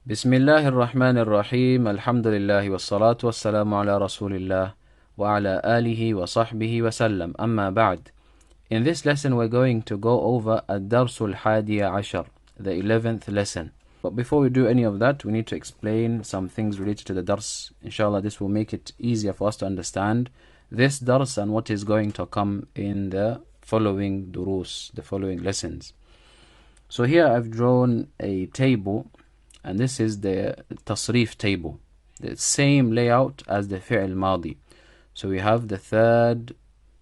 بسم الله الرحمن الرحيم الحمد لله والصلاة والسلام على رسول الله وعلى آله وصحبه وسلم أما بعد. In this lesson we're going to go over الدرس الحادي عشر, the 11th lesson. But before we do any of that, we need to explain some things related to the dars. Inshallah, this will make it easier for us to understand this dars and what is going to come in the following durus, the following lessons. So here I've drawn a table, and this is the tasrif table, the same layout as the fi'l madi. So we have the third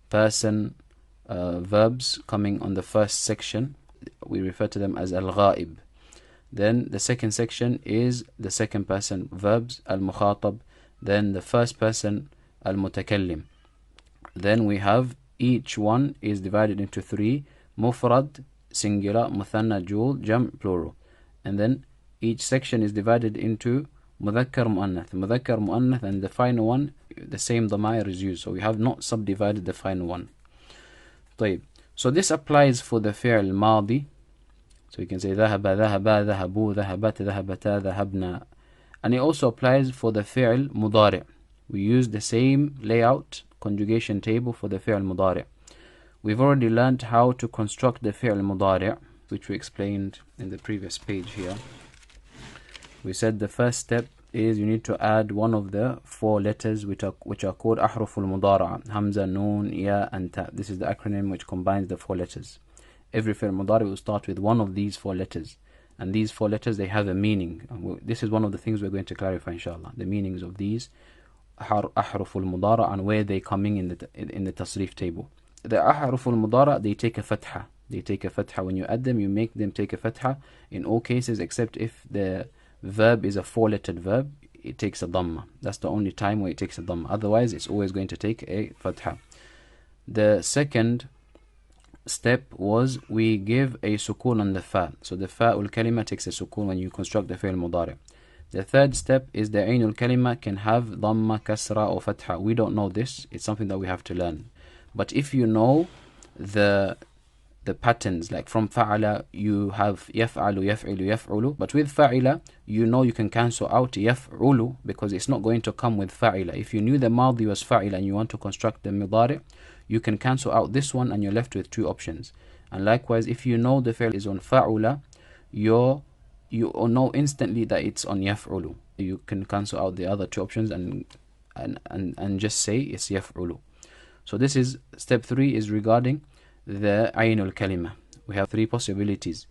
person verbs coming on the first section. We refer to them as al-ghaib. Then the second section is the second person verbs, al-mukhatab. Then the first person, al-mutakallim. Then we have each one is divided into three: mufrad, singular; muthanna, jul; jam', plural. And then each section is divided into mudhakkar, muannath, and the final one, the same dhamair is used. So we have not subdivided the final one. طيب. So this applies for the fi'l madi. So you can say ذهب, ذهبا, ذهبوا, ذهبت, ذهبتا, ذهبنا. And it also applies for the fi'l mudari'. We use the same layout, conjugation table for the fi'l mudari'. We've already learned how to construct the fi'l mudari', which we explained in the previous page here. We said the first step is you need to add one of the four letters which are called ahruful mudara'a: hamza, noon, ya, and ta. This is the acronym which combines the four letters. Every fi'l mudari' will start with one of these four letters, and these four letters, they have a meaning. This is one of the things we're going to clarify, inshallah, the meanings of these ahruful mudara' and where they're coming in the tasrif table. The ahruful mudara', they take a fatha. They take a fatha. When you add them, you make them take a fatha in all cases, except if the verb is a four-lettered verb, it takes a dhamma. That's the only time where it takes a dhamma. Otherwise, it's always going to take a fatha. The second step was we give a sukun on the fa. So the fa'ul kalima takes a sukun when you construct the fi'l mudari'. The third step is the ainul kalima can have dhamma, kasra, or fatha. We don't know this. It's something that we have to learn. But if you know the patterns, like from fa'ala you have yaf'alu, yaf'ilu, yaf'ulu, but with fa'ila you know you can cancel out yaf'ulu because it's not going to come with fa'ila. If you knew the madi was fa'ila and you want to construct the mudari', you can cancel out this one and you're left with two options. And likewise, if you know the fi'l is on fa'ula, you know instantly that it's on yaf'ulu. You can cancel out the other two options and just say it's yaf'ulu. So this is step 3, is regarding the ainul kalima. We have three possibilities.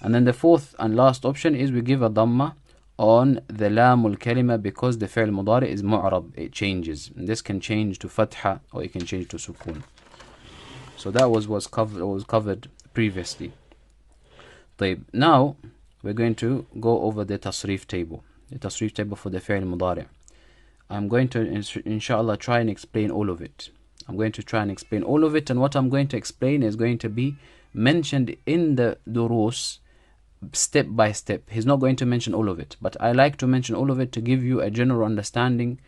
And then the fourth and last option is we give a dhamma on the lamul kalima because the fi'l mudari is mu'rab, it changes. And this can change to fatha or it can change to sukun. So that was covered previously. طيب. Now we're going to go over the tasrif table. The tasrif table for the fi'l mudari. I'm going to inshallah try and explain all of it. I'm going to try and explain all of it, and what I'm going to explain is going to be mentioned in the durus step by step. He's not going to mention all of it, but I like to mention all of it to give you a general understanding,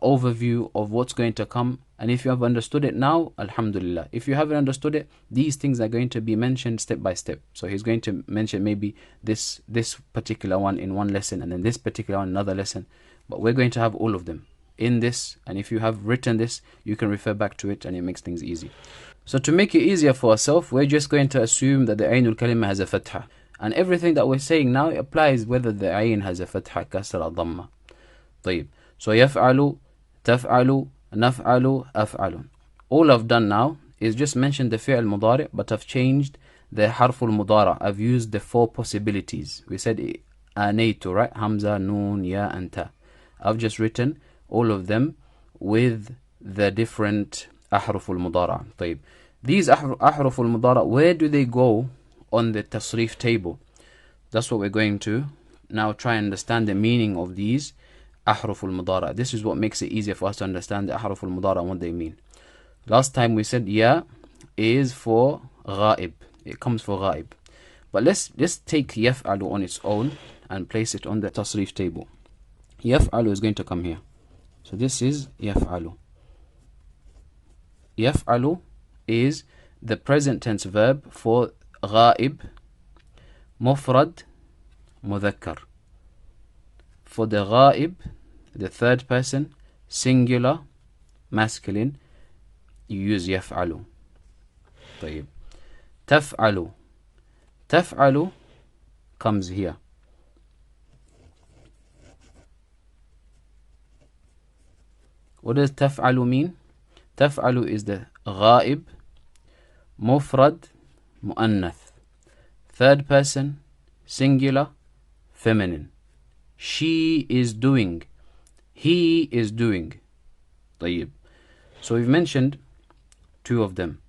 overview of what's going to come. And if you have understood it now, alhamdulillah. If you haven't understood it, these things are going to be mentioned step by step. So he's going to mention maybe this particular one in one lesson, and then this particular one in another lesson. But we're going to have all of them in this, and if you have written this, you can refer back to it and it makes things easy. So to make it easier for ourselves, we're just going to assume that the ainul kalima has a fatha, and everything that we're saying now applies whether the ayn has a fatha, kasra, dhamma. طيب. So yaf'alu, taf'alu, naf'alu, af'alu. All I've done now is just mention the fi'l mudari', but I've changed the harful mudara'. I've used the four possibilities. We said anaytu, right? Hamza, noon, ya, and ta. I've just written all of them with the different ahruful mudara'. طيب. These ahruful mudara', where do they go on the tasrif table? That's what we're going to now try and understand the meaning of these ahruful mudara'. This is what makes it easier for us to understand the ahruful mudara' and what they mean. Last time we said ya is for ghaib. It comes for ghaib. But let's take yaf'alu on its own and place it on the tasrif table. Yaf'alu is going to come here. So this is yaf'alu. Yaf'alu is the present tense verb for ghaib, mufrad, mudhakkar. for the ghaib, the third person, singular, masculine, you use يفعل. طيب. تفعل. تفعل comes here. What does تفعل mean? تفعل is the ghaib, mufrad, muannath, third person, singular, feminine. She is doing. He is doing. طيب. So we've mentioned two of them.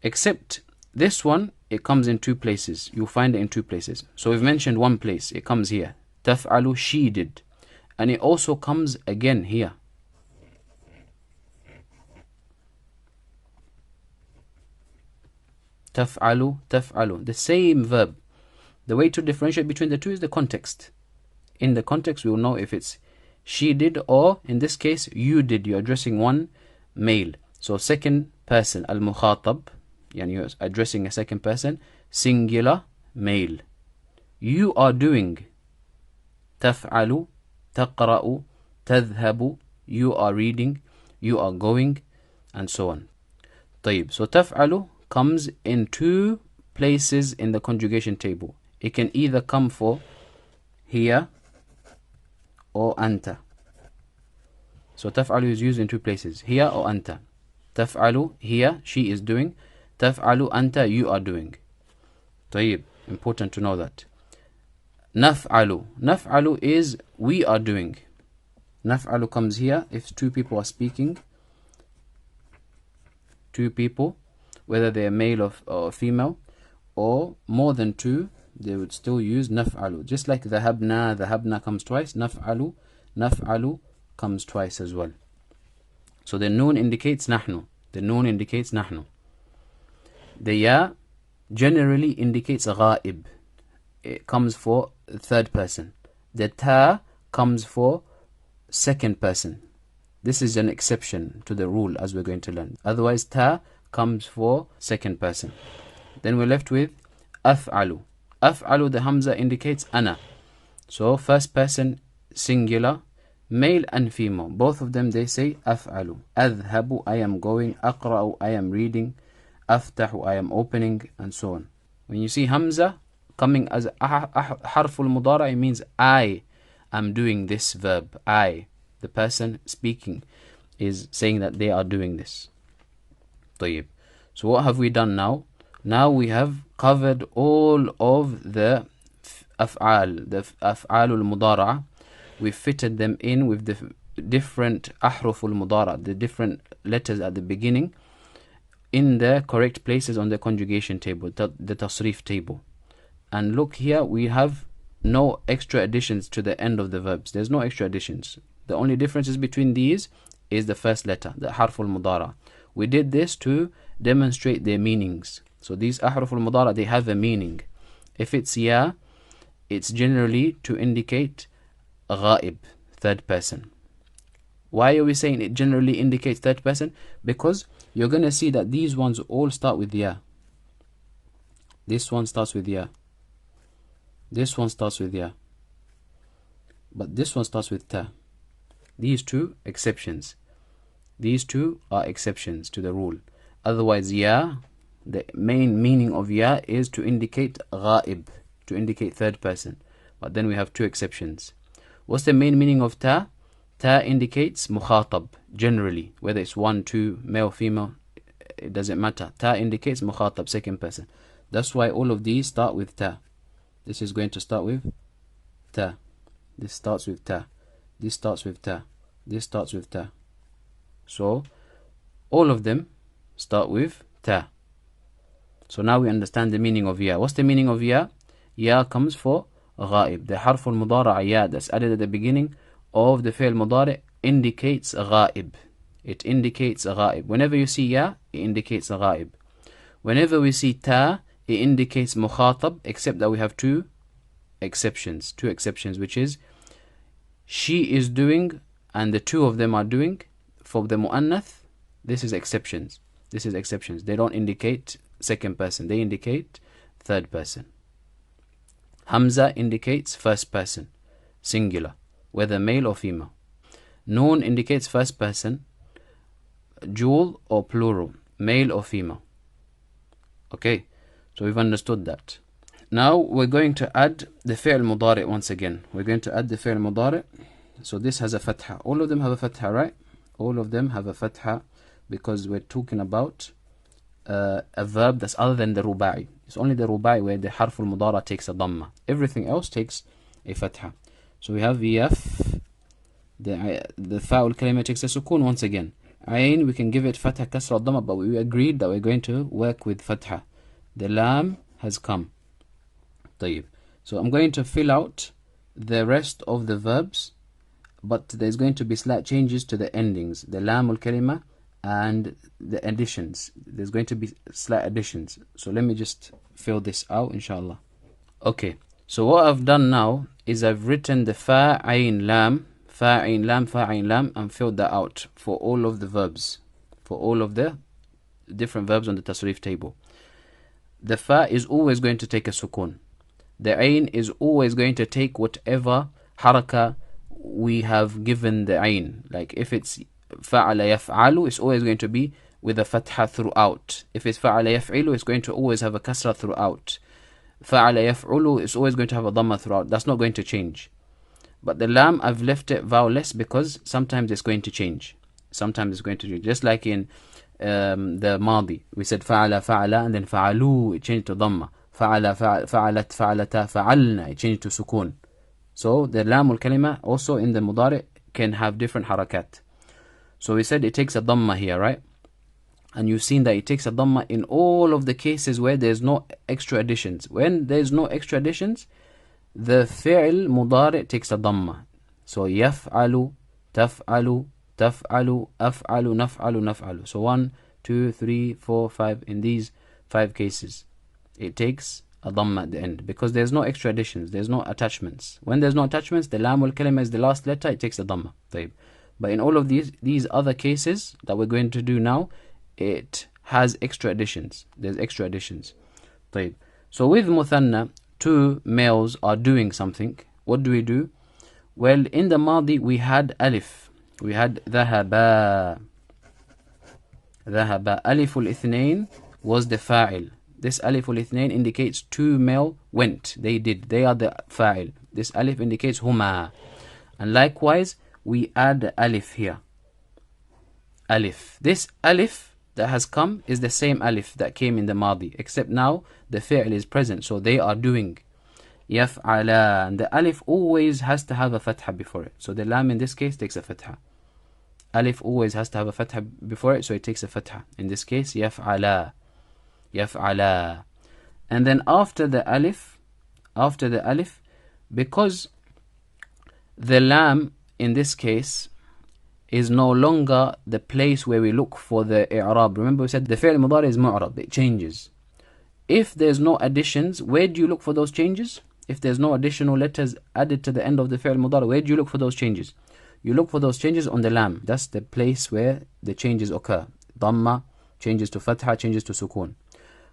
Except this one, it comes in two places. You'll find it in two places. So we've mentioned one place. It comes here. تفعل, she did. And it also comes again here. تفعل, تفعل. The same verb. The way to differentiate between the two is the context. In the context, we will know if it's she did or, in this case, you did. You're addressing one male. So second person, al-mukhatab, yani you're addressing a second person, singular, male. You are doing. تفعل, تقرأ, تذهب. You are reading, you are going, and so on. طيب. So تفعل comes in two places in the conjugation table. It can either come for here or anta. So تفعل is used in two places, here or anta. تفعل, here, she is doing. تفعل, anta, you are doing. طيب. Important to know that. نفعل. نفعل is we are doing. نفعل comes here if two people are speaking. Two people, whether they are male or female, or more than two, they would still use نفعل. Just like ذهبنا, ذهبنا comes twice. نفعل, نفعل comes twice as well. So the noon indicates نحن. The noon indicates نحن. The ya generally indicates ghaib. It comes for third person. The ta comes for second person. This is an exception to the rule, as we're going to learn. Otherwise, ta comes for second person. Then we're left with أفعل. أفعل, the hamza indicates أنا. So first person, singular, male and female. Both of them, they say أفعل. أذهب, I am going. أقرأ, I am reading. أفتح, I am opening, and so on. When you see hamza coming as harful mudara, it means I am doing this verb. I, the person speaking, is saying that they are doing this. طيب. So what have we done now? Now we have covered all of the af'al, the af'alul mudara. We fitted them in with the different ahruful mudara, the different letters at the beginning, in the correct places on the conjugation table, the tasrif table. And look here, we have no extra additions to the end of the verbs. There's no extra additions. The only differences between these is the first letter, the harful mudara. We did this to demonstrate their meanings. So these ahruful mudara, they have a meaning. If it's ya, it's generally to indicate ghaib, third person. Why are we saying it generally indicates third person? Because you're going to see that these ones all start with ya. This one starts with ya. This one starts with ya. But this one starts with ta. These two exceptions. These two are exceptions to the rule. Otherwise, ya, the main meaning of ya is to indicate ghaib, to indicate third person. But then we have two exceptions. What's the main meaning of ta? Ta indicates mukhatab, generally. Whether it's one, two, male, female, it doesn't matter. Ta indicates mukhatab, second person. That's why all of these start with ta. This is going to start with ta. This starts with ta. This starts with ta. This starts with ta. So, all of them start with ta. So now we understand the meaning of ya. What's the meaning of ya? Ya comes for ghaib. The harful mudara' ya that's added at the beginning of the fi'l mudari' indicates ghaib. It indicates ghaib. Whenever you see ya, it indicates ghaib. Whenever we see ta, it indicates mukhatab, except that we have two exceptions, which is she is doing and the two of them are doing. For the mu'annath, this is exceptions. They don't indicate second person, they indicate third person. Hamza indicates first person, singular. whether male or female. Noon indicates first person, dual or plural, male or female. Okay, so we've understood that. Now we're going to add the fi'l mudari once again. We're going to add the fi'l mudari. So this has a fatha. All of them have a fatha, right? All of them have a fatha because we're talking about a verb that's other than the rubai. It's only the rubai where the harful mudara takes a dhamma. Everything else takes a fatha. So we have yaf. The fa'ul kalima takes a sukun once again. Ayn, we can give it fatha, kasra, dhamma, but we agreed that we're going to work with fatha. The lam has come. طيب. So I'm going to fill out the rest of the verbs, but there's going to be slight changes to the endings, the lam al-kalima and the additions. There's going to be slight additions. So let me just fill this out, inshallah. Okay, so what I've done now is I've written the fa'ayn lam, fa'ayn lam, fa'ayn lam, and filled that out for all of the verbs, for all of the different verbs on the tasrif table. The fa is always going to take a sukun. The ayn is always going to take whatever haraka we have given the ayn. Like if it's fa'ala yaf'alu, it's always going to be with a fatha throughout. If it's fa'ala yaf'ilu, it's going to always have a kasra throughout. Fa'ala yaf'ulu, it's always going to have a dhamma throughout. That's not going to change. But the lam, I've left it vowelless because sometimes it's going to change. Sometimes it's going to change. Just like in the madi, we said fa'ala, fa'ala, and then fa'alu, it changed to dhamma. Fa'ala, fa'alat, fa'alata, fa'alna, it changed to sukun. So the lam al-kalima also in the mudari can have different harakat. So we said it takes a dhamma here, right? And you've seen that it takes a dhamma in all of the cases where there's no extra additions. When there's no extra additions, the fi'l mudari takes a dhamma. So yaf'alu, taf'alu, taf'alu, af'alu, naf'alu, naf'alu. So 1, 2, 3, 4, 5. In these 5 cases, it takes a dhamma at the end because there's no extra additions, there's no attachments. When there's no attachments, the lam al-kalima is the last letter, it takes a dhamma. But in all of these other cases that we're going to do now, it has extra additions. There's extra additions. So with muthanna, 2 males are doing something. What do? Well, in the madi we had alif. We had dhahaba. Dhahaba. Alif al-ithnain was the fa'il. This alif al-ithnain indicates 2 male went. They did. They are the fa'il. This alif indicates huma. And likewise, we add alif here. Alif. This alif that has come is the same alif that came in the madi, except now the fi'l is present, so they are doing. Yaf'ala. And the alif always has to have a fatha before it. So the lam in this case takes a fatha. Alif always has to have a fatha before it, so it takes a fatha. In this case, yaf'ala. Yaf'ala. And then after the alif, because the lam in this case is no longer the place where we look for the i'rab. Remember we said the fi'l mudari is mu'rab, it changes. If there's no additions, where do you look for those changes? If there's no additional letters added to the end of the fi'l mudari, where do you look for those changes? You look for those changes on the lam. That's the place where the changes occur. Dhamma changes to fatha, changes to sukun.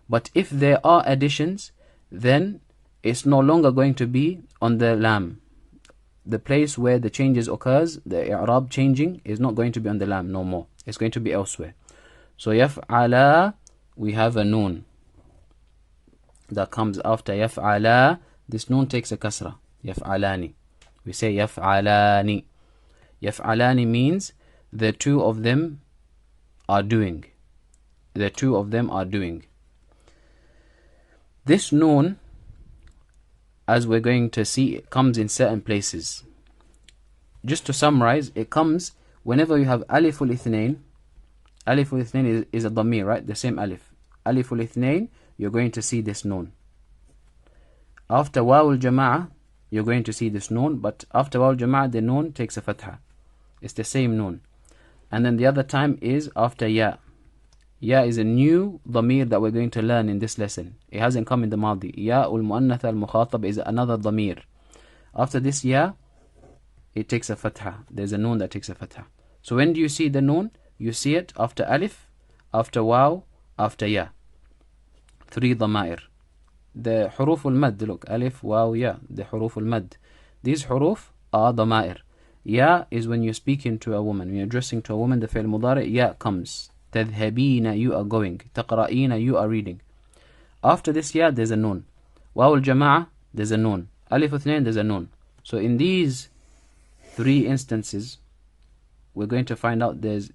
But if there are additions, then it's no longer going to be on the lam. The place where the changes occurs, the i'rab changing, is not going to be on the lam no more. It's going to be elsewhere. So yaf'ala, we have a noon that comes after yaf'ala. This noon takes a kasra. Yaf'alani. We say yaf'alani. Yaf'alani means the 2 of them are doing. The 2 of them are doing. This noon, as we're going to see, it comes in certain places. Just to summarize, it comes whenever you have alif al-ithnain. Alif al-ithnain is a dhamir, right? The same alif. Alif al-ithnain, you're going to see this noon. After waw al-jama'ah, you're going to see this noon, but after waw al-jama'ah, the noon takes a fatha. It's the same noon. And then the other time is after ya. Ya is a new dhamir that we're going to learn in this lesson. It hasn't come in the madi. Ya ul-mu'annath al-mukhatab is another dhamir. After this ya, it takes a fatha. There's a noon that takes a fatha. So when do you see the noon? You see it after alif, after waw, after ya. 3 dhamair. The huruf al-mad, look, alif, waw, ya. The huruf al-mad. These huruf are dhamair. Ya is when you're speaking to a woman. When you're addressing to a woman, the fi'l mudari, ya comes. تذهبين, you are going. تقرأين, you are reading. After this ya, there's a noon. Waw al-jama'ah, there's a noon. Alif uthnain, there's a noon. So in these three instances, we're going to find out there's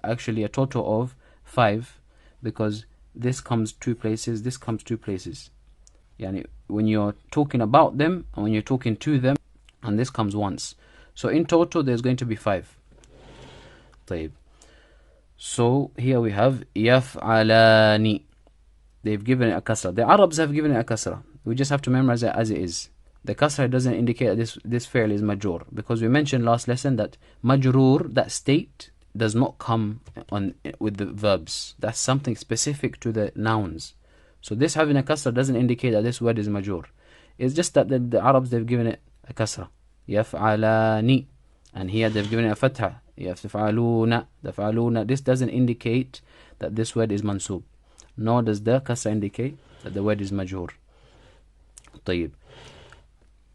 actually a total of 5, because this comes 2 places, this comes 2 places. Yani when you're talking about them and when you're talking to them, and this comes once. So in total there's going to be 5. طيب. So here we have يفعلان. They've given it a kasra. The Arabs have given it a kasra. We just have to memorize it as it is. The kasra doesn't indicate that this fi'l is majroor, because we mentioned last lesson that majroor, that state, does not come on with the verbs. That's something specific to the nouns. So this having a kasra doesn't indicate that this word is majroor. It's just that the Arabs, they've given it a kasra. يفعلان. And here they've given it a fatha. يفعلون. تفعلون. This doesn't indicate that this word is mansub. Nor does the kasra indicate that the word is majroor. طيب.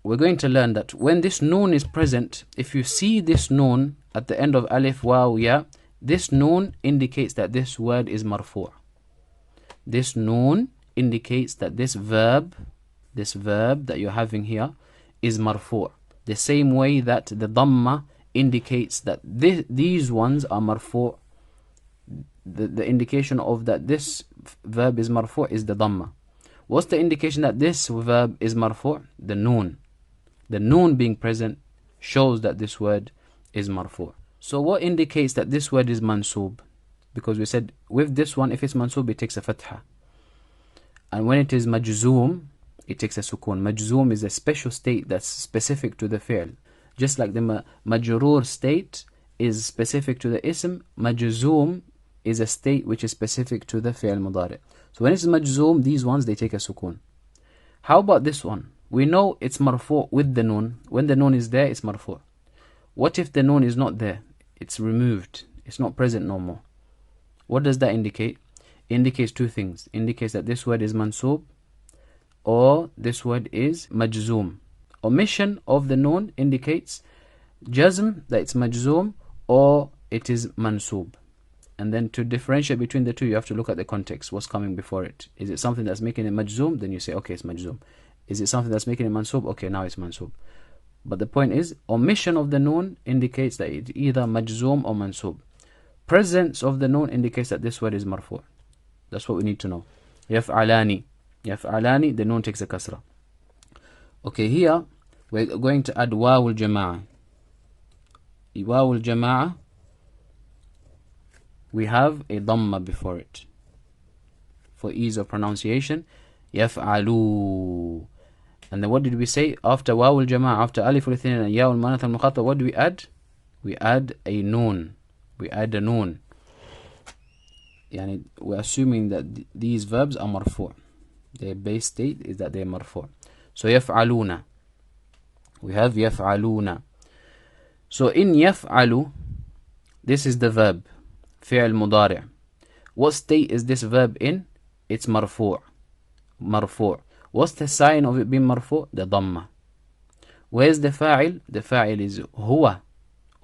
We're going to learn that when this noon is present, if you see this noon at the end of alif, waw, ya, this noon indicates that this word is marfu'. This noon indicates that this verb that you're having here is marfu'. The same way that the dhamma indicates that these ones are marfu'. The indication of that this verb is marfu' is the dhamma. What's the indication that this verb is marfu'? The noon. The noon being present shows that this word is marfu'. So what indicates that this word is mansub? Because we said with this one, if it's mansub, it takes a fatha. And when it is majzoom, it takes a sukun. Majzoom is a special state that's specific to the fi'l. Just like the majroor state is specific to the ism, majzoom is a state which is specific to the fi'l mudari. So when it's majzoom, these ones, they take a sukun. How about this one? We know it's marfu' with the noon. When the noon is there, it's marfu'. What if the noon is not there? It's removed. It's not present no more. What does that indicate? It indicates 2 things. It indicates that this word is mansub, or this word is majzoom. Omission of the noon indicates jazm, that it's majzoom, or it is mansub. And then to differentiate between the two, you have to look at the context. What's coming before it? Is it something that's making it majzoom? Then you say, okay, it's majzoom. Is it something that's making it mansub? Okay, now it's mansub. But the point is, omission of the noon indicates that it's either majzoom or mansub. Presence of the noon indicates that this word is marfu'. That's what we need to know. Yaf'alani. Yaf'alani, the noon takes a kasra. Okay, here we're going to add waw al-jama'ah. Waw al-jama'ah, we have a dhamma before it. For ease of pronunciation, yaf'alu. And then what did we say? After waw al-jama'ah, after alif al-ithnain and ya al-muannath al-mukhatab, what do we add? We add a noon. We add a noon. Yani we're assuming that these verbs are marfu'. Their base state is that they're marfu'. So yaf'aluna. We have yaf'aluna. So in yaf'alu, this is the verb, fi'l mudari'. What state is this verb in? It's marfu'. Marfu'. What's the sign of it being marfu'? The dhamma. Where's the fa'il? The fa'il is huwa.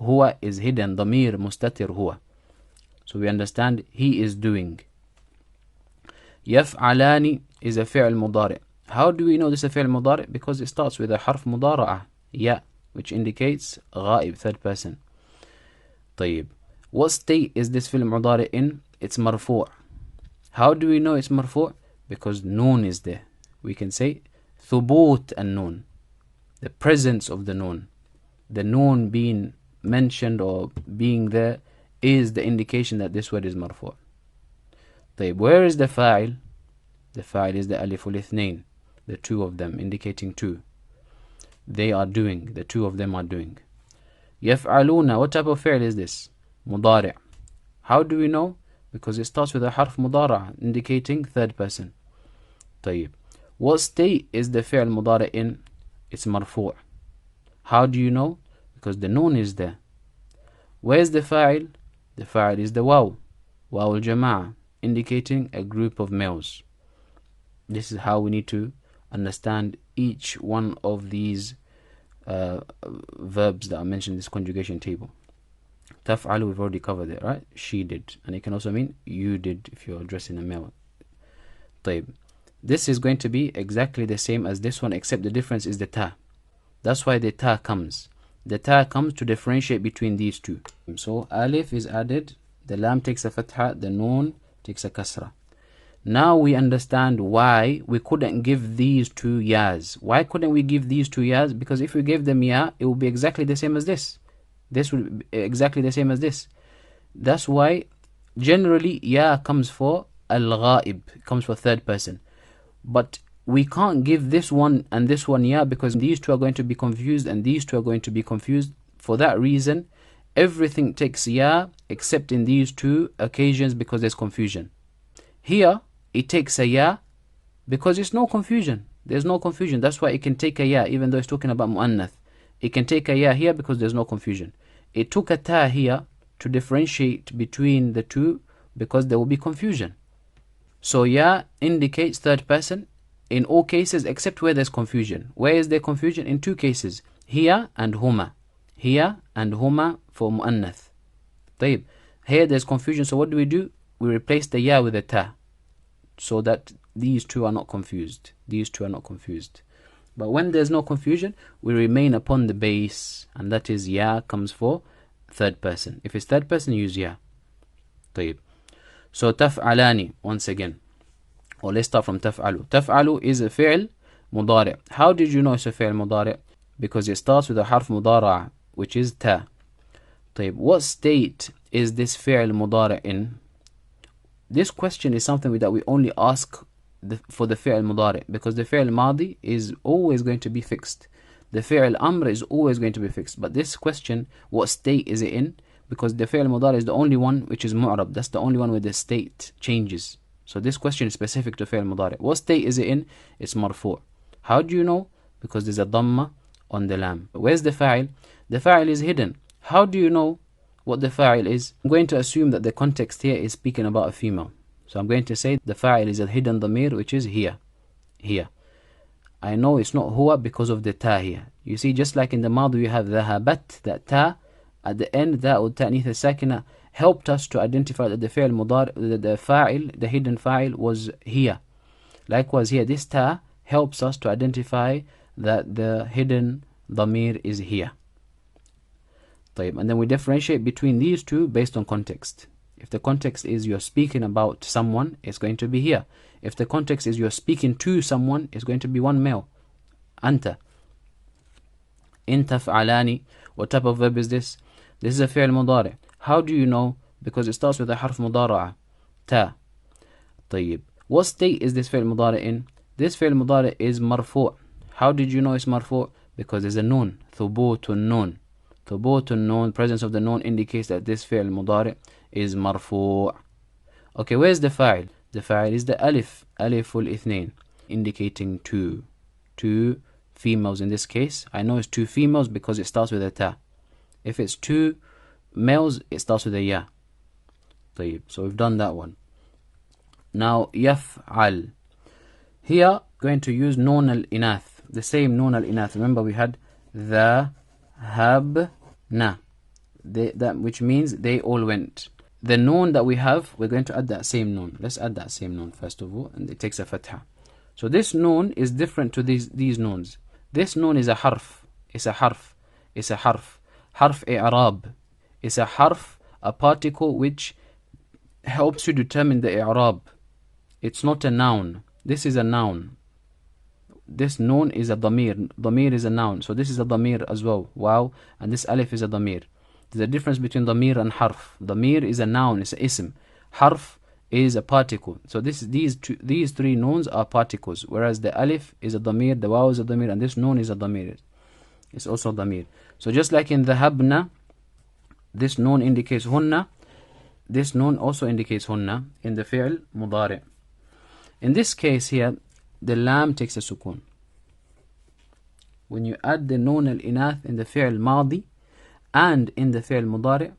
Huwa is hidden. Dhamir mustatir huwa. So we understand he is doing. Yaf'alani is a fi'l mudari'. How do we know this is a fi'l mudari'? Because it starts with a harf mudara'ah, ya, which indicates ghaib, third person. طيب. What state is this fi'l mudari' in? It's marfu'. How do we know it's marfu'? Because noon is there. We can say thubut an-noon, the presence of the noon. The noon being mentioned or being there is the indication that this word is marfu'. طيب. Where is the fa'il? The fa'il is the alif al-ithnain, the 2 of them, indicating 2. They are doing, the 2 of them are doing. Yaf'aluna, what type of fi'l is this? Mudari'. How do we know? Because it starts with a harf mudara', indicating third person. طيب. What state is the fi'l mudari' in? It's marfu'. How do you know? Because the noon is there. Where's the fa'il? The fa'il is the waw. Waw al-jama'ah, indicating a group of males. This is how we need to understand each one of these verbs that are mentioned in this conjugation table. Taf'alu, we've already covered it, right? She did. And it can also mean you did if you're addressing a male. طيب. This is going to be exactly the same as this one, except the difference is the ta. That's why the ta comes. The ta comes to differentiate between these two. So alif is added, the lam takes a fatha, the noon takes a kasra. Now we understand why we couldn't give these two yas. Why couldn't we give these two yas? Because if we gave them ya, it would be exactly the same as this. This would be exactly the same as this. That's why generally ya comes for al-ghaib, comes for third person. But we can't give this one and this one ya, because these two are going to be confused and these two are going to be confused. For that reason, everything takes ya except in these two occasions because there's confusion. Here, it takes a ya because it's no confusion. There's no confusion. That's why it can take a ya even though it's talking about mu'annath. It can take a ya here because there's no confusion. It took a ta here to differentiate between the two because there will be confusion. So ya indicates third person in all cases except where there's confusion. Where is there confusion? In two cases. Here and huma. Here and huma for mu'annath. طيب. Here there's confusion, so what do? We replace the ya with a ta, so that these two are not confused. These two are not confused. But when there's no confusion, we remain upon the base, and that is ya comes for third person. If it's third person, use ya. طيب. So taf'alani, once again. Or let's start from taf'alu. Taf'alu is a fi'l mudari'. How did you know it's a fi'l mudari'? Because it starts with a harf mudara'a, which is ta. طيب. What state is this fi'l mudari' in? This question is something that we only ask for the fi'l mudari', because the fi'l madi is always going to be fixed. The fi'l amr is always going to be fixed. But this question, what state is it in? Because the fi'l mudari' is the only one which is mu'rab. That's the only one where the state changes. So this question is specific to fi'l mudari'. What state is it in? It's marfu'. How do you know? Because there's a dhamma on the lam. Where's the fa'il? The fa'il is hidden. How do you know what the fa'il is? I'm going to assume that the context here is speaking about a female. So I'm going to say the fa'il is a hidden dhamir, which is here. Here. I know it's not huwa because of the ta here. You see, just like in the madi you have dhahabat, that ta at the end, that or ta'nith as-sakina helped us to identify that the fi'l mudari', the fa'il, the hidden fa'il was here. Likewise here, this ta helps us to identify that the hidden dhamir is here. طيب. And then we differentiate between these two based on context. If the context is you're speaking about someone, it's going to be here. If the context is you're speaking to someone, it's going to be one male. Anta. In taf'alani. What type of verb is this? This is a fi'l mudari'. How do you know? Because it starts with a harf mudara'a. Ta. طيب. What state is this fi'l mudari' in? This fi'l mudari' is marfu'. How did you know it's marfu'? Because there's a noon. Thubutun noon. Thubutun noon, presence of the noon indicates that this fi'l mudari' is marfu'. Okay, where's the fa'il? The fa'il is the alif. Aliful ithnain, indicating two. Two females in this case. I know it's two females because it starts with a ta. If it's two males, it starts with a ya. طيب. So we've done that one. Now, yaf'al. Here, going to use noon al-inath. The same noon al-inath. Remember we had the habna, that which means they all went. The noon that we have, we're going to add that same noon. Let's add that same noon first of all, and it takes a fatha. So this noon is different to these noons. This noon is a harf. It's a harf. It's a harf. Harf i'rab. It's a harf, a particle which helps you determine the i'rab. It's not a noun. This is a noun. This noon is a dhamir. Dhamir is a noun. So this is a dhamir as well. Wow. And this alif is a dhamir. There's a difference between dhamir and harf. Dhamir is a noun. It's an ism. Harf is a particle. So these three noons are particles. Whereas the alif is a dhamir, the waw is a dhamir, and this noon is a dhamir. It's also dhamir. So just like in the habna, this noon indicates hunna. This noon also indicates hunna in the fi'l mudari'. In this case here, the lam takes a sukun. When you add the noon al-inath in the fi'l madi and in the fi'l mudari',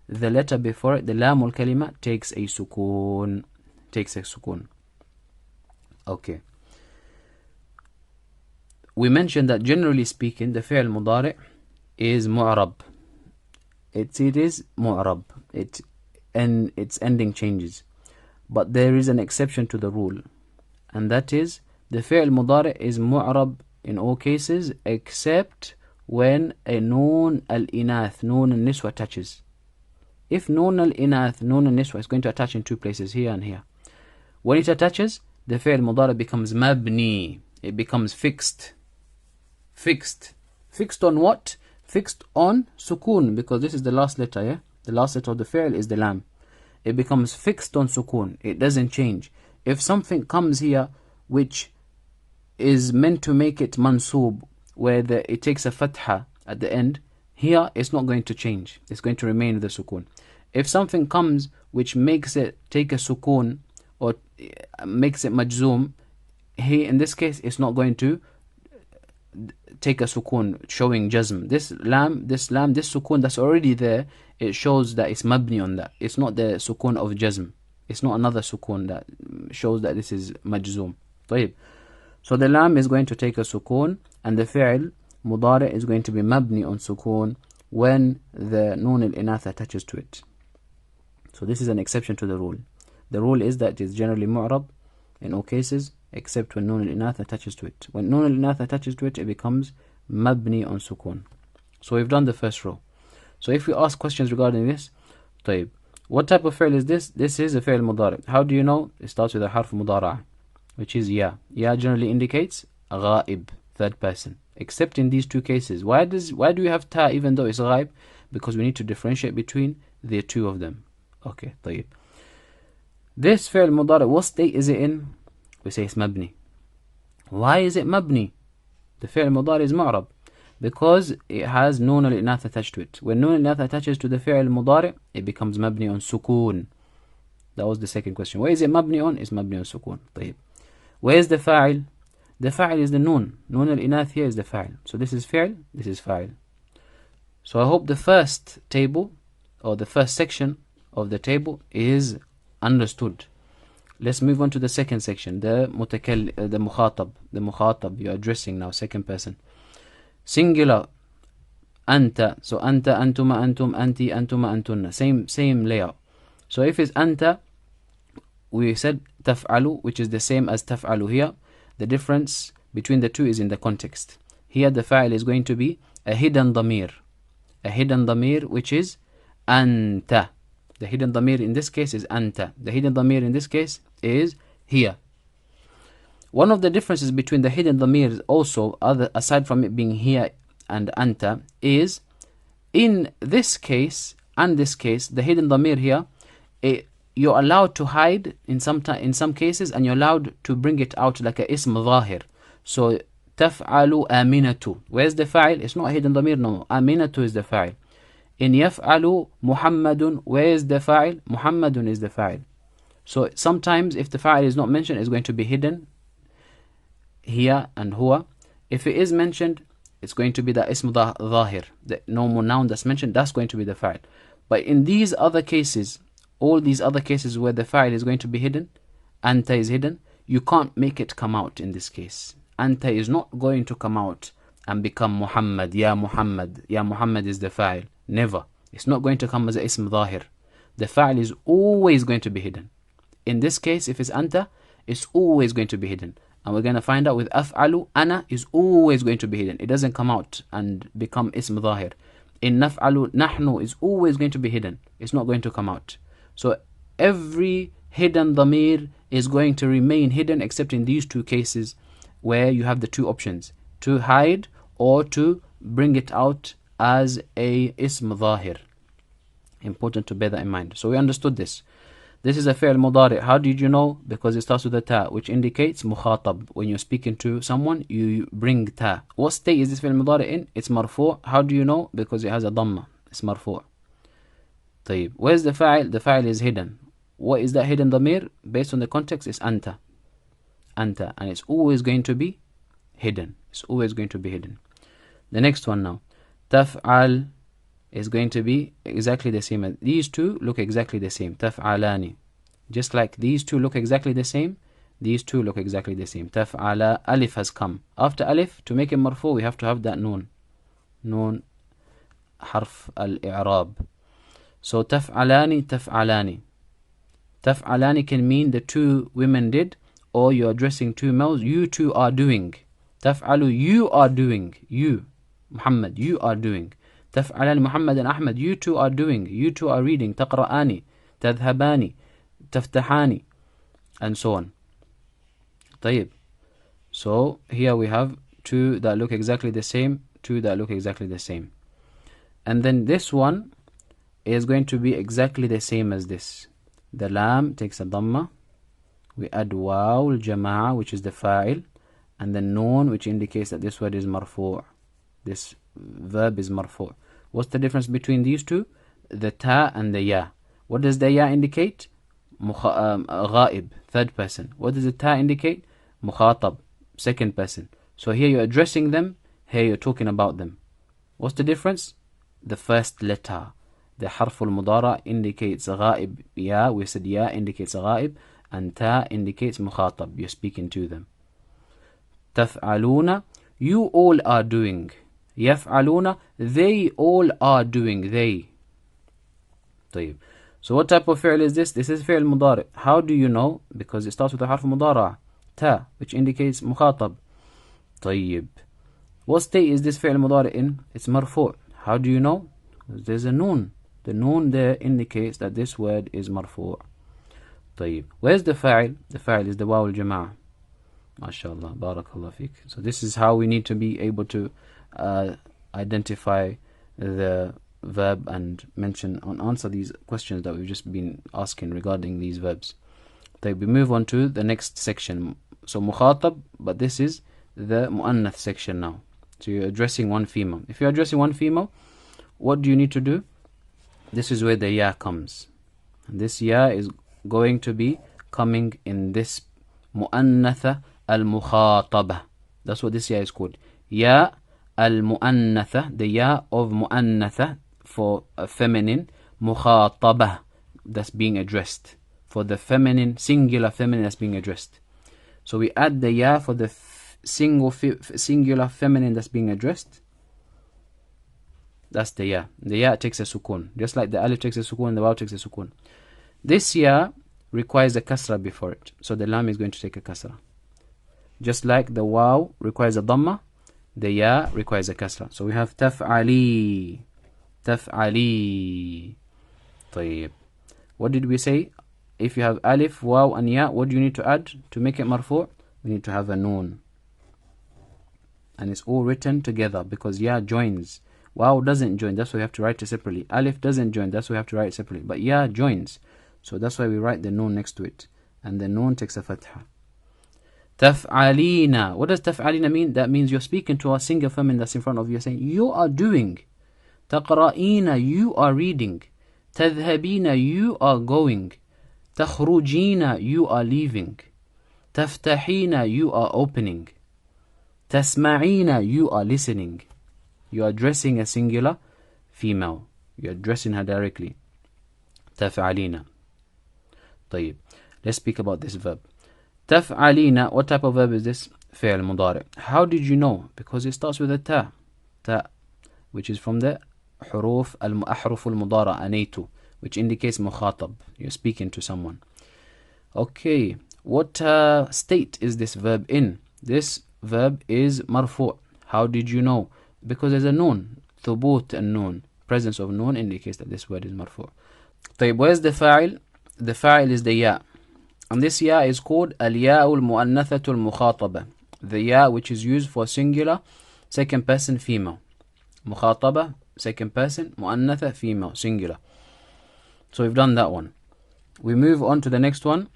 the letter before it, the lam al-kalima, takes a sukun. Takes a sukun. Okay. we mentioned that generally speaking, the fi'l mudari' is mu'rab. It is mu'rab. And its ending changes. But there is an exception to the rule. And that is, the fi'l mudari' is mu'rab in all cases except when a noon al-inath, noon al-niswa attaches. If noon al-inath, noon al-niswa is going to attach in two places, here and here. When it attaches, the fi'l mudari' becomes mabni. It becomes fixed. Fixed. Fixed on what? Fixed on sukoon, because this is the last letter, yeah? The last letter of the fi'l is the lam. It becomes fixed on sukoon. It doesn't change. If something comes here which is meant to make it mansoob, where it takes a fatha at the end, here it's not going to change. It's going to remain the sukoon. If something comes which makes it take a sukoon or makes it majzoom, here in this case it's not going to take a sukoon showing jazm. This sukoon that's already there, it shows that it's mabni on that. It's not the sukoon of jazm. It's not another sukoon that shows that this is majzoom. طيب. So the lam is going to take a sukoon, and the fi'l mudari' is going to be mabni on sukoon when the noon al-inath attaches to it. So this is an exception to the rule. The rule is that it is generally mu'rab in all cases, except when noon al-inath attaches to it. When noon al-inath attaches to it, it becomes mabni on sukoon. So we've done the first row. So if we ask questions regarding this, طيب, what type of fi'l is this? This is a fi'l mudari'. How do you know? It starts with a harf mudara'a, which is ya. Ya generally indicates ghaib, third person. Except in these two cases. Why do we have ta even though it's ghaib? Because we need to differentiate between the two of them. Okay, طيب. This fi'l mudari', what state is it in? We say it's mabni. Why is it mabni? The fi'l mudari' is mu'rab. Because it has noon al-inath attached to it. When noon al-inath attaches to the fi'l mudari', it becomes mabni on sukoon. That was the second question. Where is it mabni on? It's mabni on sukoon. طيب. Where is the fa'il? The fa'il is the noon. Noon al-inath here is the fa'il. So this is fi'il, this is fa'il. So I hope the first table, or the first section of the table is understood. Let's move on to the second section, the mukhatab. The mukhatab, you're addressing now, second person. Singular, anta. So anta, antuma, antum, anti, antuma, antunna. Same layout. So if it's anta, we said taf'alu, which is the same as taf'alu here. The difference between the two is in the context. Here the fa'il is going to be a hidden damir. A hidden damir, which is anta. The hidden damir in this case is anta. The hidden damir in this case is here. One of the differences between the hidden damir also, aside from it being here and anta, is in this case and this case, the hidden damir here, you're allowed to hide in some cases, and you're allowed to bring it out like a ism zahir. So taf'alu aminatu. Where's the fa'il? It's not a hidden damir, no. Aminatu is the fa'il. In yaf'alu Muhammadun, where is the fa'il? Muhammadun is the fa'il. So sometimes if the fa'il is not mentioned, it's going to be hidden here and huwa. If it is mentioned, it's going to be the ism zahir, the normal noun that's mentioned, that's going to be the fa'il. But in these other cases, all these other cases where the fa'il is going to be hidden, anta is hidden, you can't make it come out in this case. Anta is not going to come out and become Muhammad, ya Muhammad. Ya Muhammad is the fa'il. Never. It's not going to come as a ism zahir. The fa'il is always going to be hidden. In this case, if it's anta, it's always going to be hidden. And we're going to find out with af'alu, ana is always going to be hidden. It doesn't come out and become ism zahir. In naf'alu, nahnu is always going to be hidden. It's not going to come out. So every hidden dhamir is going to remain hidden except in these two cases where you have the two options, to hide or to bring it out as a ism zahir. Important to bear that in mind. So we understood this. This is a fi'l mudari'. How did you know? Because it starts with a ta, which indicates mukhatab. When you're speaking to someone, you bring ta. What state is this fi'l mudari' in? It's marfu'. How do you know? Because it has a dhamma. It's marfu'. طيب. Where's the fa'il? The fa'il is hidden. What is that hidden dhamir? Based on the context, it's anta. Anta. And it's always going to be hidden. It's always going to be hidden. The next one now. Taf'al is going to be exactly the same. These two look exactly the same. Taf'alani. Just like these two look exactly the same, These two look exactly the same. تفعل, alif has come. After alif, to make it marfu, we have to have that noon. Noon, harf al-i'rab. So تفعلان, تفعلان. تفعلان can mean the two women did, or you're addressing two males. You two are doing. تفعل, you are doing. You, Muhammad, you are doing. تفعلان, Muhammad and Ahmed, you two are doing. You two are reading. تقرأان, تذهبان, تفتحان, and so on. طيب. So here we have two that look exactly the same, two that look exactly the same. And then this one is going to be exactly the same as this. The lam takes a dhamma. We add waw al-jama'a, which is the fa'il, and the noon, which indicates that this word is marfu'. This verb is marfu'. What's the difference between these two? The ta and the ya. What does the ya indicate? Ghaib, third person. What does the ta indicate? Mukhatab, second person. So here you're addressing them, here you're talking about them. What's the difference? The first letter. The harf al-mudara indicates ghaib. Ya, we said ya indicates ghaib, and ta indicates mukhatab. You're speaking to them. Taf'aluna, you all are doing. Yaf'aluna, they all are doing. They. طيب. So what type of fi'l is this? This is fi'l mudari. How do you know? Because it starts with the harf mudara, ta, which indicates mukhatab. طيب. What state is this fi'l mudari in? It's marfu'. How do you know? Because there's a noon. The noon there indicates that this word is marfu'. طيب. Where's the fa'il? The fa'il is the waw al-jama'a. MashaAllah, barakallah fiqh. So this is how we need to be able to identify the verb and answer these questions that we've just been asking regarding these verbs. طيب, we move on to the next section. So mukhatab, but this is the mu'annath section now. So you're addressing one female. If you're addressing one female, what do you need to do? This is where the ya comes. And this ya is going to be coming in this mu'annatha al-mukhataba. That's what this ya is called. Ya al-mu'annatha, the ya of mu'annatha for a feminine, mukhataba, that's being addressed. For the feminine, singular feminine that's being addressed. So we add the ya for the singular feminine that's being addressed. That's the ya. The ya takes a sukun. Just like the alif takes a sukun, the waw takes a sukun. This ya requires a kasra before it. So the lam is going to take a kasra. Just like the waw requires a dhamma, the ya requires a kasra. So we have taf'ali. Taf'ali. طيب. What did we say? If you have alif, waw, and ya, what do you need to add to make it marfu'? We need to have a noon. And it's all written together because ya joins. Waw doesn't join, that's why we have to write it separately. Alif doesn't join, that's why we have to write it separately. But ya joins. So that's why we write the noon next to it. And the noon takes a fatha. Taf'alina. What does taf'alina mean? That means you're speaking to a single feminine that's in front of you. You're saying, you are doing. Taqra'ina, you are reading. Tadhhabina, you are going. Takhrujina, you are leaving. Taftahina, you are opening. Tasma'ina, you are listening. You are addressing a singular female. You are addressing her directly. Taf'alina. طيب. Let's speak about this verb. Taf'alina, what type of verb is this? Fi'l mudari. How did you know? Because it starts with a ta. Ta, which is from the ahruf al-mudara, anaytu, which indicates mukhatab. You're speaking to someone. Okay, what state is this verb in? This verb is marfu'. How did you know? Because there's a noon. Thubut and noon. Presence of noon indicates that this word is marfu'. طيب, where's the fa'il? The fa'il is the ya. And this ya is called al-ya'u al-mu'annathatu al-mukhataba. The ya which is used for singular, second person, female. Mukhataba, second person, mu'annatha, female, singular. So we've done that one. We move on to the next one.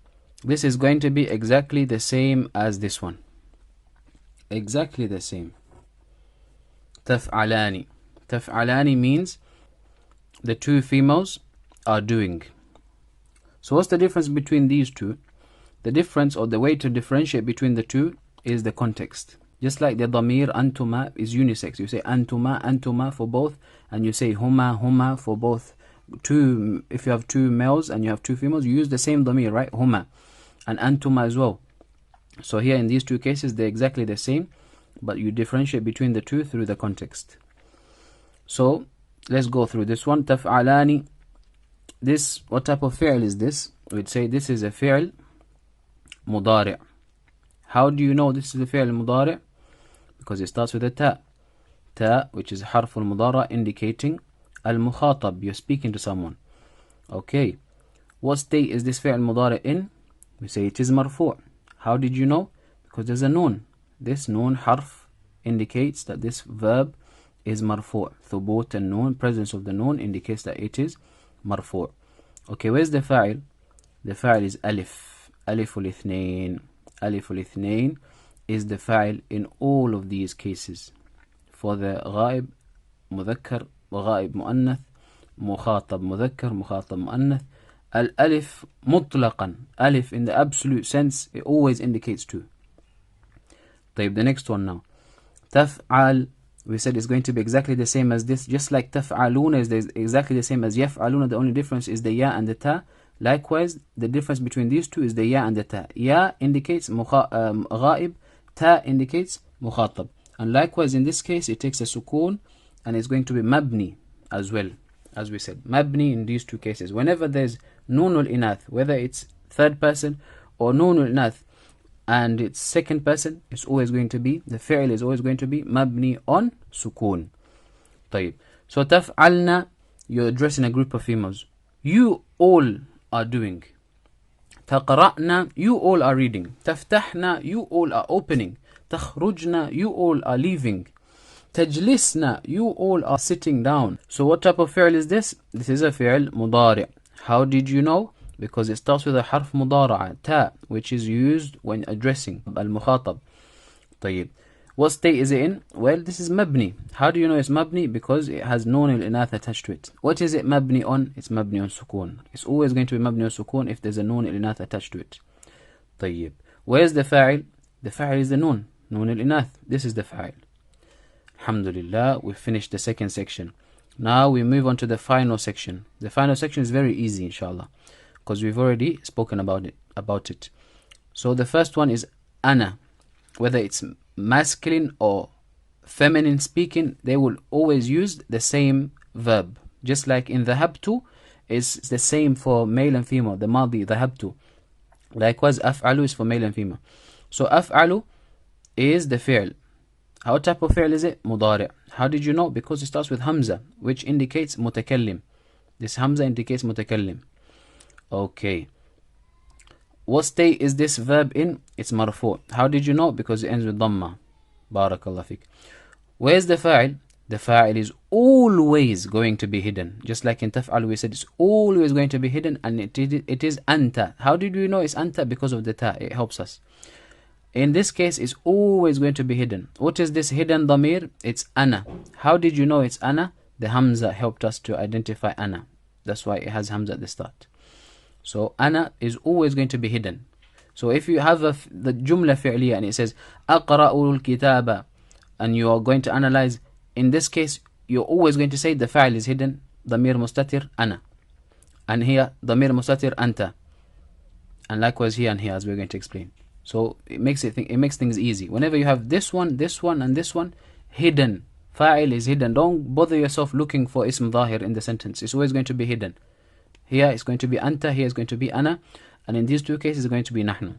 This is going to be exactly the same as this one. Exactly the same. Taf'alani. Taf'alani means the two females are doing. So what's the difference between these two? The difference, or the way to differentiate between the two, is the context. Just like the dhamir antuma is unisex. You say antuma, antuma for both, and you say huma, huma for both. If you have two males and you have two females, you use the same dhamir, right? Huma. And antuma as well. So here in these two cases, they're exactly the same, but you differentiate between the two through the context. So let's go through this one. تفعلان. This, what type of fi'l is this? We'd say this is a fi'l مضارع. How do you know this is a fi'l مضارع? Because it starts with a ta. Ta, which is حرف المضارع, indicating المخاطب, you're speaking to someone. Okay. What state is this fi'l مضارع in? We say it is مرفوع. How did you know? Because there's a noon. This noon حرف indicates that this verb is مرفوع. ثبوت النون, presence of the noon, indicates that it is مرفوع. Okay, where's the فاعل? The فاعل is ألف. ألف الاثنين. ألف الاثنين is the فاعل in all of these cases. For the غائب مذكر, غائب مؤنث, مخاطب مذكر, مخاطب مؤنث. الألف مطلقا. ألف in the absolute sense, it always indicates two. طيب, the next one now. تفعل. We said it's going to be exactly the same as this. Just like تفعلون is exactly the same as يفعلون. The only difference is the ya and the ta. Likewise, the difference between these two is the ya and the ta. Ya indicates غائب. Ta indicates مخاطب. And likewise, in this case, it takes a sukun and it's going to be mabni as well. As we said, mabni in these two cases. Whenever there's nunul inath, whether it's third person or nunul inath and it's second person, it's always going to be, the fi'l is always going to be mabni on sukun. طيب. So تفعلنا, you're addressing a group of females. You all are doing. تقرأنا, you all are reading. تفتحنا, you all are opening. تخرجنا, you all are leaving. تجلسنا, you all are sitting down. So what type of fi'l is this? This is a fi'l مضارع. How did you know? Because it starts with a حرف مضارعة, ta, which is used when addressing المخاطب. طيب. What state is it in? Well, this is mabni. How do you know it's mabni? Because it has noon al-inath attached to it. What is it mabni on? It's mabni on sukun. It's always going to be mabni on sukun if there's a noon al-inath attached to it. طيب. Where's the fa'il? The fa'il is the noon. Noon al-inath. This is the fa'il. Alhamdulillah, we finished the second section. Now we move on to the final section. The final section is very easy, inshallah, because we've already spoken about it. So the first one is ana. Whether it's masculine or feminine speaking, they will always use the same verb. Just like in dhahabtu, is the same for male and female. The madi, dhahabtu. Likewise, af'alu is for male and female. So af'alu is the fi'l. How type of fi'l is it? Mudari'. How did you know? Because it starts with hamza, which indicates mutakallim. This hamza indicates mutakallim. Okay. What state is this verb in? It's marfu'. How did you know? Because it ends with dhamma. Barakallah fik. Where's the fa'il? The fa'il is always going to be hidden. Just like in taf'al we said it's always going to be hidden, and it is anta. How did we know it's anta? Because of the ta. It helps us. In this case, it's always going to be hidden. What is this hidden dhamir? It's ana. How did you know it's ana? The hamza helped us to identify ana. That's why it has hamza at the start. So ana is always going to be hidden. So if you have the jumla fi'liya and it says aqra'ul kitaba, and you are going to analyze, in this case, you're always going to say the fa'il is hidden, dhamir mustatir ana. And here, dhamir mustatir anta. And likewise here and here, as we're going to explain. So it makes things easy. Whenever you have this one, and this one, hidden. Fa'il is hidden. Don't bother yourself looking for ism dhahir in the sentence. It's always going to be hidden. Here it's going to be anta, here it's going to be ana, and in these two cases it's going to be nahnu.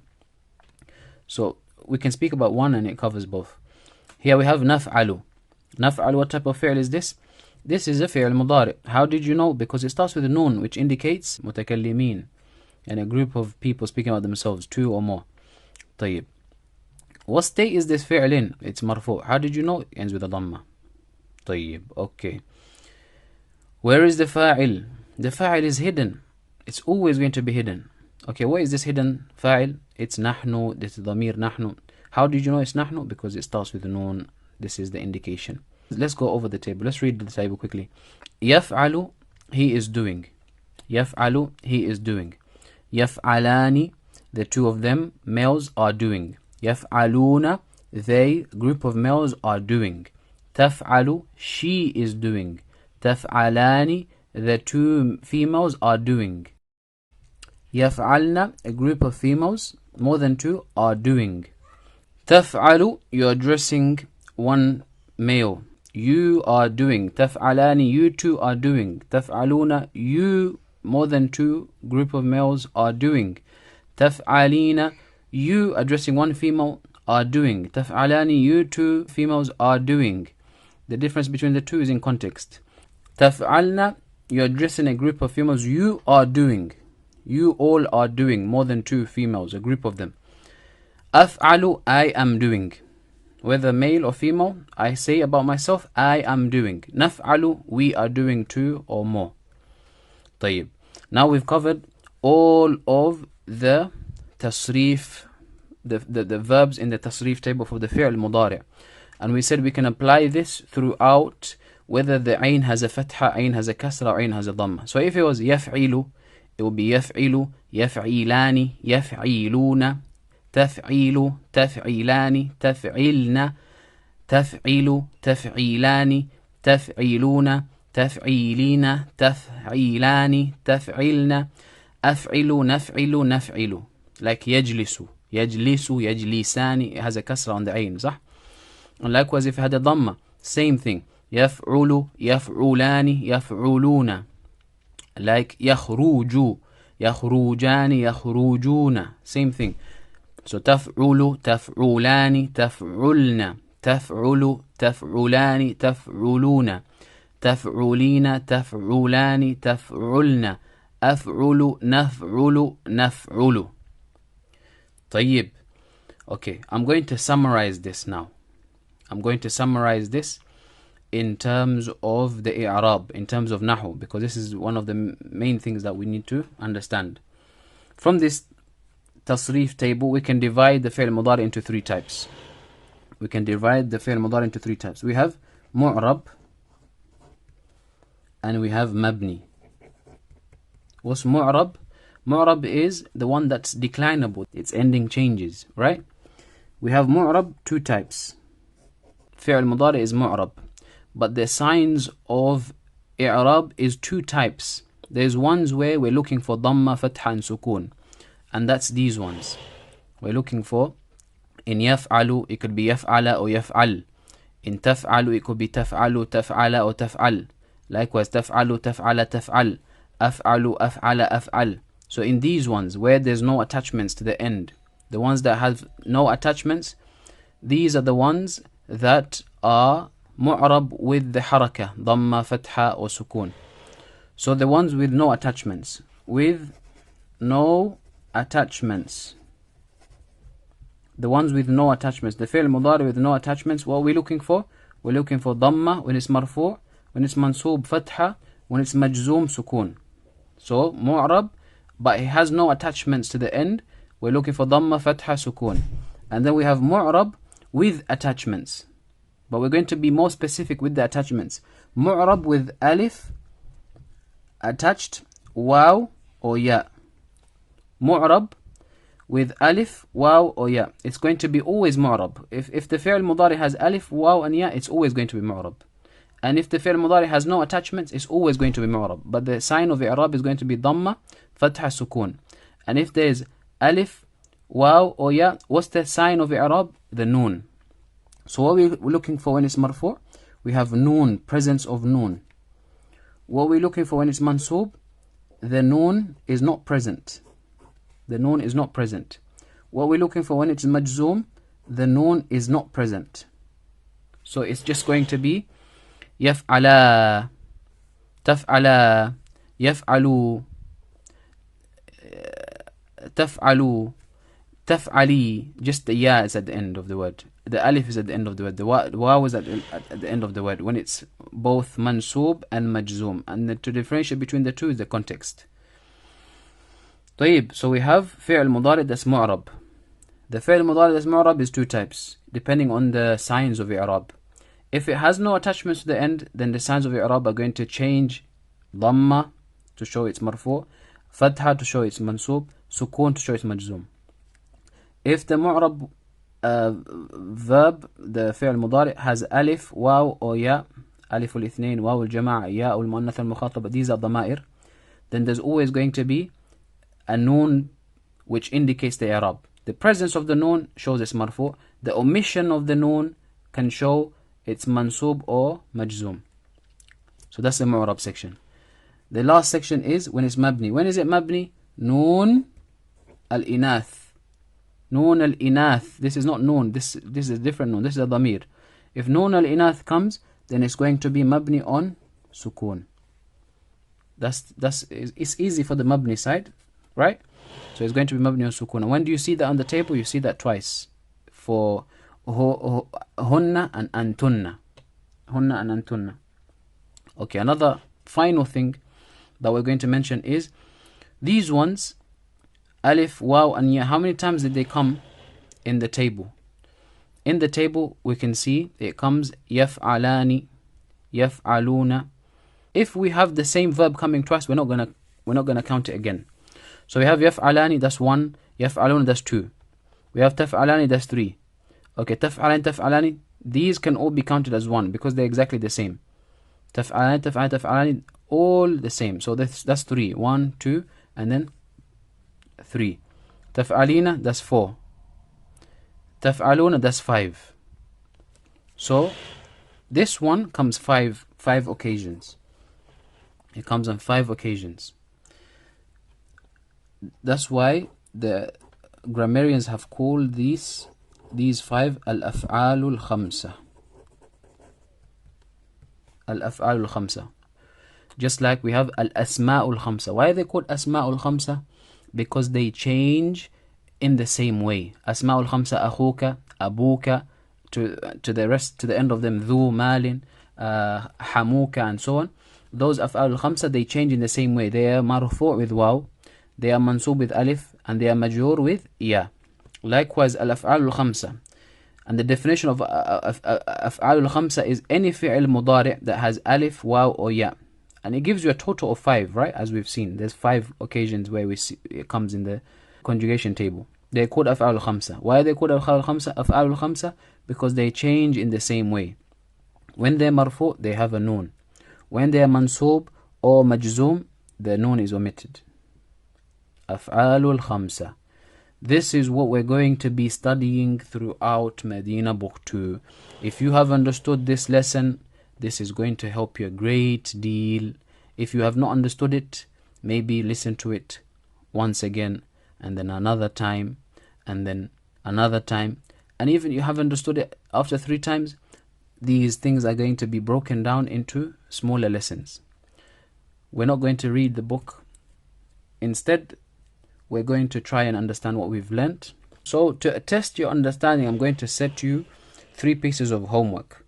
So we can speak about one and it covers both. Here we have naf'alu. Naf'alu, what type of fi'l is this? This is a fi'l mudari'. How did you know? Because it starts with a noon, which indicates mutakallimin, and a group of people speaking about themselves, two or more. طيب. What state is this fi'l in? It's marfu'. How did you know? It ends with a dhamma. طيب. Okay. Where is the fa'il? The fa'il is hidden. It's always going to be hidden. Okay, what is this hidden fa'il? It's nahnu. This is dhamir nahnu. How did you know it's nahnu? Because it starts with the noon. This is the indication. Let's go over the table. Let's read the table quickly. Yaf'alu, he is doing. Yaf'alu, he is doing. Yaf'alani, the two of them, males, are doing. Yaf'aluna, they, group of males, are doing. Taf'alu, she is doing. Taf'alani, the two females are doing. Yaf'alna, a group of females, more than two, are doing. تفعل, you're addressing one male. You are doing. تفعلان, you two are doing. تفعلون, you, more than two group of males are doing. تفعلين, you addressing one female are doing. تفعلان, you two females are doing. The difference between the two is in context. تفعلن, you're addressing a group of females, you are doing. You all are doing, more than two females, a group of them. أفعل, I am doing. Whether male or female, I say about myself, I am doing. نفعل, we are doing two or more. طيب. Now we've covered all of the tasrif, the verbs in the tasrif table for the fi'l mudari'. And we said we can apply this throughout, whether the ayn has a fatha, ayn has a kasra, or ayn has a dhamma. So if it was يفعل, it would be يفعل, يفعلان, يفعلون, تفعيل, تفعيلان, تفعلن, تفعيل, تفعيلان, تفعيلون, تفعيلين, تفعيلان, تفعلن, أفعل, نفعل, نفعل. Like يجلس, يجلس, يجلسان, it has a kasra on the ayn, صح? And likewise if it had a dhamma, same thing. يفعل, يفعلان, يفعلون. Like يخرج, يخرجان, يخرجون. Same thing. So تفعل, تفعلان, تفعلن, تفعل, تفعلان, تفعلون, تفعلين, تفعلان, تفعلن, أفعل, نفعل, نفعل. طيب. Okay, I'm going to summarize this now. I'm going to summarize this in terms of the i'rab, in terms of nahu, because this is one of the main things that we need to understand. From this tasrif table, we can divide the fi'l mudari into three types. We can divide the fi'l mudari into three types. We have mu'rab and we have mabni. What's mu'rab? Mu'rab is the one that's declinable. Its ending changes, right? We have mu'rab, two types. Fi'l mudari is mu'rab. But the signs of i'rab is two types. There's ones where we're looking for dhamma, fatha and sukoon. And that's these ones. We're looking for, in yaf'alu, it could be yaf'ala or yaf'al. In taf'alu, it could be taf'alu, taf'ala or taf'al. Likewise, taf'alu, taf'ala, taf'al. Af'alu, af'ala, af'al. So in these ones, where there's no attachments to the end, the ones that have no attachments, these are the ones that are mu'rab with the haraka, dhamma, fatha or sukoon. So the ones with no attachments, with no attachments, the ones with no attachments, the fi'l mudari with no attachments, what are we looking for? We're looking for dhamma when it's marfu', when it's mansoob fatha, when it's majzoom sukoon. So mu'rab, but it has no attachments to the end, we're looking for dhamma, fatha, sukoon. And then we have mu'rab with attachments, but we're going to be more specific with the attachments. Mu'rab with alif attached, waw or ya. Mu'rab with alif, waw or ya. It's going to be always mu'rab. If the fi'l mudari has alif, waw and ya, it's always going to be mu'rab. And if the fi'l mudari has no attachments, it's always going to be mu'rab. But the sign of i'rab is going to be dhamma, fatha, sukoon. And if there's alif, waw or ya, what's the sign of i'rab? The noon. So what we're looking for when it's marfu', we have noon, presence of noon. What we're looking for when it's mansoob, the noon is not present. The noon is not present. What we're looking for when it's majzoom, the noon is not present. So it's just going to be يفعلا, تفعلا, يفعلوا, تفعلوا, تفعلي. Just the ya is at the end of the word. The alif is at the end of the word. The waw is at the end of the word when it's both mansoob and majzoom. And to differentiate between the two is the context. طيب, so we have fi'l mudari that's mu'rab. The fi'l mudari that's mu'rab is two types, depending on the signs of i'rab. If it has no attachments to the end, then the signs of i'rab are going to change. Dhamma to show it's marfu', fatha to show it's mansoob, sukoon to show it's majzoom. If the mu'rab verb, the fi'l mudari, has alif, waw or ya, alif al-ithnain, waw al-jama'a, ya al-muannath al-mukhataba, these are dhama'ir, then there's always going to be a noon which indicates the i'rab. The presence of the noon shows it's marfu. The omission of the noon can show it's mansub or majzoom. So that's the mu'rab section. The last section is when it's mabni. When is it mabni? Noon al-inath. Noon al-inath. This is not noon. This is a different noon. This is a dhamir. If noon al-inath comes, then it's going to be mabni on sukoon. It's easy for the mabni side, right? So it's going to be mabni on sukoon. And when do you see that on the table? You see that twice. For hunna and antunna. Hunna and antunna. Okay, another final thing that we're going to mention is these ones, alif, waw, and ya. How many times did they come in the table? In the table, we can see it comes yaf'alani, yaf'aluna. If we have the same verb coming twice, we're not gonna count it again. So we have yaf'alani, that's 1. Yaf'aluna, that's 2. We have taf'alani, that's 3. Okay, taf'alani. These can all be counted as 1 because they're exactly the same. Taf'alani, all the same. So that's 3. 1, 2, and then 3. Taf'alina, that's 4. Taf'aluna, that's 5. So this one comes five occasions. It comes on 5 occasions. That's why the grammarians have called these 5 al-af'alul khamsa. Al-af'alul khamsa. Just like we have al-asma'ul khamsa. Why are they called asma'ul khamsa? Because they change in the same way. Asma'ul khamsa, akhuka, abuka, to the end of them, dhu, malin, hamuka, and so on. Those af'alul khamsa, they change in the same way. They are marfu' with waw, they are mansub with alif, and they are majur with ya. Likewise, al-af'alul khamsa. And the definition of af'alul khamsa is any fi'l mudari' that has alif, waw, or ya. And it gives you a total of 5, right? As we've seen, there's 5 occasions where we see it comes in the conjugation table. They're called af'alul khamsa. Why are they called af'alul khamsa? Because they change in the same way. When they're marfu', they have a noon. When they are mansub or majzoom, the noon is omitted. Af'alul khamsa. This is what we're going to be studying throughout Madinah Book 2. If you have understood this lesson, this is going to help you a great deal. If you have not understood it, maybe listen to it once again, and then another time, and then another time. And even you have understood it after 3 times, these things are going to be broken down into smaller lessons. We're not going to read the book. Instead, we're going to try and understand what we've learnt. So to test your understanding, I'm going to set you 3 pieces of homework.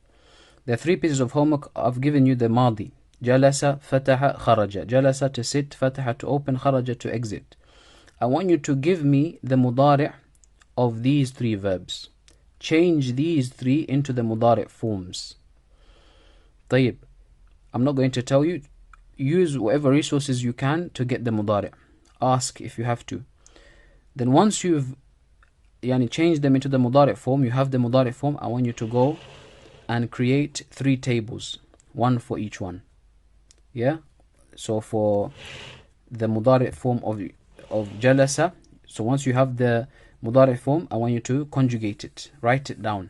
The 3 pieces of homework, I've given you the madi. Jalasa, fataha, kharaja. Jalasa to sit, fataha to open, kharaja to exit. I want you to give me the mudari' of these 3 verbs. Change these 3 into the mudari' forms. طيب. I'm not going to tell you. Use whatever resources you can to get the mudari'. Ask if you have to. Then once you've changed them into the mudari' form, you have the mudari' form, I want you to go and create 3 tables. 1 for each one. Yeah? So for the mudari' form of jalasa, so once you have the mudari' form, I want you to conjugate it. Write it down.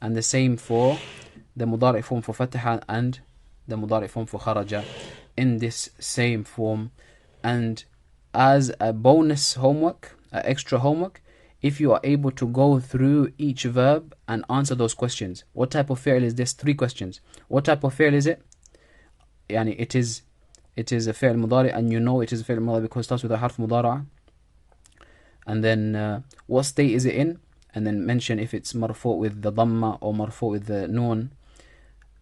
And the same for the mudari' form for fataha and the mudari' form for kharaja in this same form. And as a bonus homework, extra homework, if you are able to go through each verb and answer those questions. What type of fi'l is this? 3 questions. What type of fi'l is it? It is a fi'l mudari', and you know it is a fi'l mudari' because it starts with a harf mudara'. And then what state is it in? And then mention if it's marfu' with the dhamma or marfu' with the noon.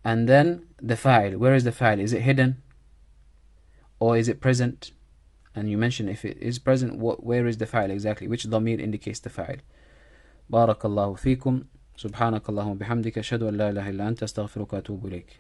And then the fa'il. Where is the fa'il? Is it hidden? Or is it present? And you mention if it is present, where is the fa'il exactly? Which dhamir indicates the fa'il? Barakallahu feekum. Subhanakallahumma bihamdika. Ashhadu an la ilaha illa anta astaghfiruka wa atubu ilayk.